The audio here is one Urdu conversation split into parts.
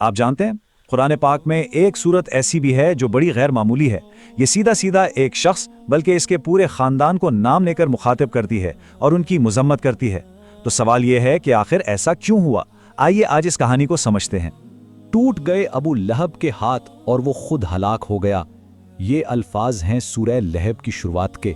آپ جانتے ہیں قرآن پاک میں ایک صورت ایسی بھی ہے جو بڑی غیر معمولی ہے۔ یہ سیدھا سیدھا ایک شخص بلکہ اس کے پورے خاندان کو نام لے کر مخاطب کرتی ہے اور ان کی مذمت کرتی ہے۔ تو سوال یہ ہے کہ آخر ایسا کیوں ہوا؟ آئیے آج اس کہانی کو سمجھتے ہیں۔ ٹوٹ گئے ابو لہب کے ہاتھ اور وہ خود ہلاک ہو گیا۔ یہ الفاظ ہیں سورہ لہب کی شروعات کے۔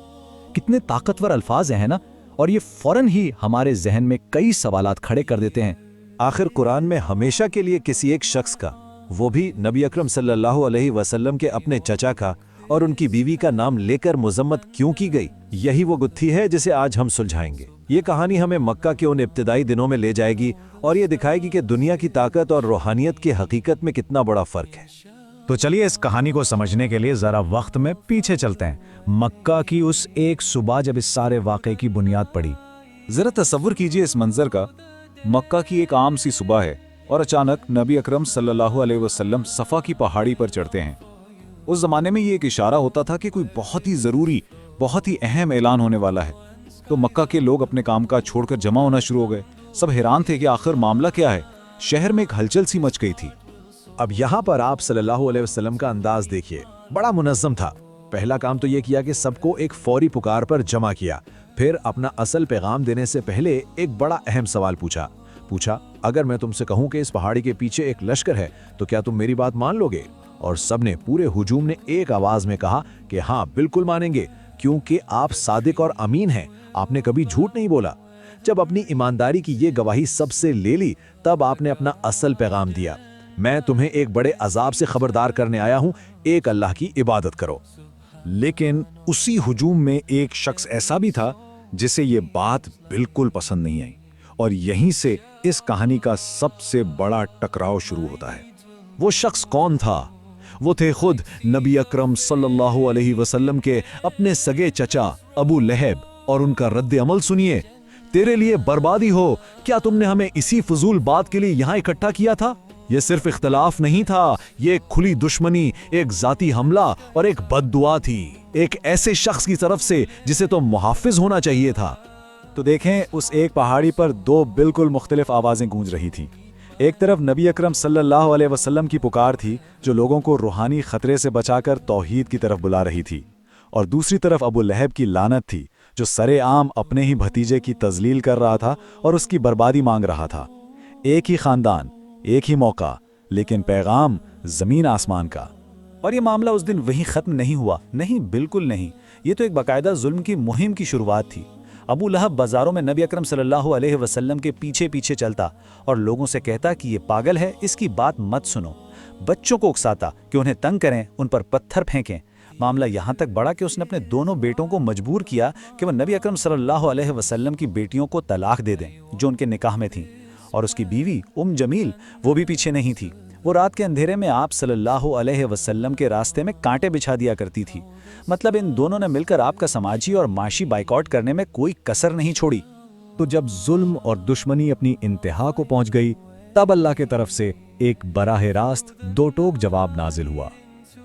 کتنے طاقتور الفاظ ہیں نا، اور یہ فوراً ہی ہمارے ذہن میں کئی سوالات کھڑے کر دیتے ہیں۔ آخر قرآن میں ہمیشہ کے لیے کسی ایک شخص کا، وہ بھی نبی اکرم صلی اللہ علیہ وسلم کے اپنے چچا کا اور ان کی بیوی کا نام لے کر مذمت کیوں کی گئی؟ یہی وہ گتھی ہے جسے آج ہم سلجھائیں گے۔ یہ کہانی ہمیں مکہ کے ان ابتدائی دنوں میں لے جائے گی اور یہ دکھائے گی کہ دنیا کی طاقت اور روحانیت کی حقیقت میں کتنا بڑا فرق ہے۔ تو چلیے اس کہانی کو سمجھنے کے لیے ذرا وقت میں پیچھے چلتے ہیں، مکہ کی اس ایک صبح جب اس سارے واقعے کی بنیاد پڑی۔ ذرا تصور کیجئے اس منظر کا۔ مکہ کی ایک عام سی صبح ہے اور اچانک نبی اکرم صلی اللہ علیہ وسلم صفا کی پہاڑی پر چڑھتے ہیں۔ اس زمانے میں یہ ایک اشارہ ہوتا تھا کہ کوئی بہت ہی ضروری، بہت ہی اہم اعلان ہونے والا ہے۔ تو مکہ کے لوگ اپنے کام کاج چھوڑ کر جمع ہونا شروع ہو گئے۔ سب حیران تھے کہ آخر معاملہ کیا ہے۔ شہر میں ایک ہلچل سی مچ گئی تھی۔ اب یہاں پر آپ صلی اللہ علیہ وسلم کا انداز دیکھیے، بڑا منظم تھا۔ پہلا کام تو یہ کیا کہ سب کو ایک فوری پکار پر جمع کیا، پھر اپنا اصل پیغام دینے سے پہلے ایک بڑا اہم سوال پوچھا، اگر میں تم سے کہوں کہ اس پہاڑی کے پیچھے ایک لشکر ہے تو کیا تم میری بات مان لو گے؟ اور سب نے، پورے ہجوم نے ایک آواز میں کہا کہ ہاں بالکل مانیں گے، کیونکہ آپ صادق اور امین ہیں، آپ نے کبھی جھوٹ نہیں بولا۔ جب اپنی ایمانداری کی یہ گواہی سب سے لے لی، تب آپ نے اپنا اصل پیغام دیا، میں تمہیں ایک بڑے عذاب سے خبردار کرنے آیا ہوں، ایک اللہ کی عبادت کرو۔ لیکن اسی ہجوم میں ایک شخص ایسا بھی تھا جسے یہ بات بالکل پسند نہیں آئی، اور یہیں سے اس کہانی کا سب سے بڑا ٹکراؤ شروع ہوتا ہے۔ وہ شخص کون تھا؟ وہ تھے خود نبی اکرم صلی اللہ علیہ وسلم کے اپنے سگے چچا ابو لہب، اور ان کا رد عمل سنیے۔ تیرے لیے بربادی ہو، کیا تم نے ہمیں اسی فضول بات کے لیے یہاں اکٹھا کیا تھا؟ یہ صرف اختلاف نہیں تھا، یہ ایک کھلی دشمنی، ایک ذاتی حملہ اور ایک بد دعا تھی، ایک ایسے شخص کی طرف سے جسے تو محافظ ہونا چاہیے تھا۔ تو دیکھیں، اس ایک پہاڑی پر دو بالکل مختلف آوازیں گونج رہی تھیں۔ ایک طرف نبی اکرم صلی اللہ علیہ وسلم کی پکار تھی جو لوگوں کو روحانی خطرے سے بچا کر توحید کی طرف بلا رہی تھی، اور دوسری طرف ابو لہب کی لعنت تھی جو سرے عام اپنے ہی بھتیجے کی تذلیل کر رہا تھا اور اس کی بربادی مانگ رہا تھا۔ ایک ہی خاندان، ایک ہی موقع، لیکن پیغام زمین آسمان کا۔ اور یہ معاملہ اس دن وہیں ختم نہیں ہوا، نہیں، بالکل نہیں۔ یہ تو ایک باقاعدہ ظلم کی مہم کی شروعات تھی۔ ابو لہب بازاروں میں نبی اکرم صلی اللہ علیہ وسلم کے پیچھے پیچھے چلتا اور لوگوں سے کہتا کہ یہ پاگل ہے، اس کی بات مت سنو۔ بچوں کو اکساتا کہ انہیں تنگ کریں، ان پر پتھر پھینکیں۔ معاملہ یہاں تک بڑھا کہ اس نے اپنے دونوں بیٹوں کو مجبور کیا کہ وہ نبی اکرم صلی اللہ علیہ وسلم کی بیٹیوں کو طلاق دے دیں جو ان کے نکاح میں تھیں، اور اس کی بیوی جمیل وہ بھی پیچھے نہیں تھی۔ وہ رات کے اندھیرے میں آپ صلی اللہ علیہ وسلم کے راستے میں کانٹے بچھا دیا کرتی تھی۔ مطلب ان دونوں نے مل کر آپ کا سماجی اور معاشی بائیکاٹ کرنے میں کوئی کسر نہیں چھوڑی۔ تو جب ظلم اور دشمنی اپنی انتہا کو پہنچ گئی، تب اللہ کے طرف سے ایک براہ راست دو ٹوک جواب نازل ہوا۔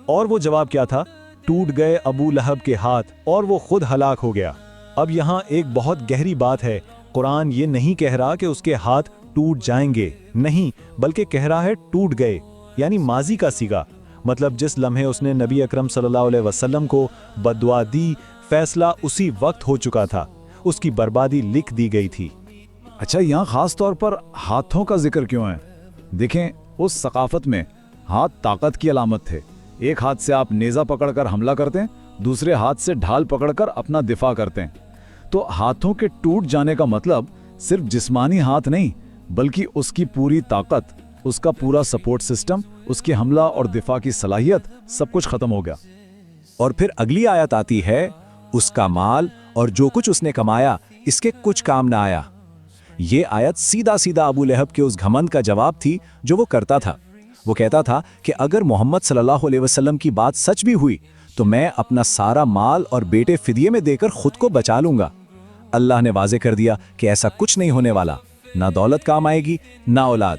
اور وہ جواب کیا تھا؟ ٹوٹ گئے ابو لہب کے ہاتھ اور وہ خود ہلاک ہو گیا۔ اب یہاں ایک بہت گہری بات ہے۔ قرآن یہ نہیں کہہ رہا کہ اس کے ہاتھ ٹوٹ جائیں گے، نہیں، بلکہ کہہ رہا ہے ٹوٹ گئے، یعنی ماضی کا صیغہ۔ مطلب جس لمحے اس نے نبی اکرم صلی اللہ علیہ وسلم کو بد دعا دی، فیصلہ اسی وقت ہو چکا تھا، اس کی بربادی لکھ دی گئی تھی۔ اچھا، یہاں خاص طور پر ہاتھوں کا ذکر کیوں ہے؟ دیکھیں، اس ثقافت میں ہاتھ طاقت کی علامت تھے۔ ایک ہاتھ سے آپ نیزہ پکڑ کر حملہ کرتے ہیں، دوسرے ہاتھ سے ڈھال پکڑ کر اپنا دفاع کرتے ہیں۔ تو ہاتھوں کے ٹوٹ جانے کا مطلب صرف جسمانی ہاتھ نہیں، بلکہ اس کی پوری طاقت، اس کا پورا سپورٹ سسٹم، اس کی حملہ اور دفاع کی صلاحیت، سب کچھ ختم ہو گیا۔ اور پھر اگلی آیت آتی ہے، اس کا مال اور جو کچھ اس نے کمایا اس کے کچھ کام نہ آیا۔ یہ آیت سیدھا سیدھا ابو لہب کے اس گھمنڈ کا جواب تھی جو وہ کرتا تھا۔ وہ کہتا تھا کہ اگر محمد صلی اللہ علیہ وسلم کی بات سچ بھی ہوئی تو میں اپنا سارا مال اور بیٹے فدیے میں دے کر خود کو بچا لوں گا۔ اللہ نے واضح کر دیا کہ ایسا کچھ نہیں ہونے والا، نہ دولت کام آئے گی، نہ اولاد۔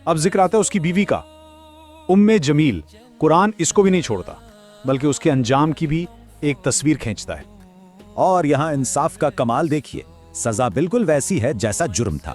اب ذکر آتا ہے اس کی بیوی کا، جمیل۔ قرآن اس کو بھی نہیں چھوڑتا، بلکہ اس کے انجام کی بھی ایک تصویر کھینچتا ہے۔ اور یہاں انصاف کا کمال دیکھیے، سزا بالکل ویسی ہے جیسا جرم تھا۔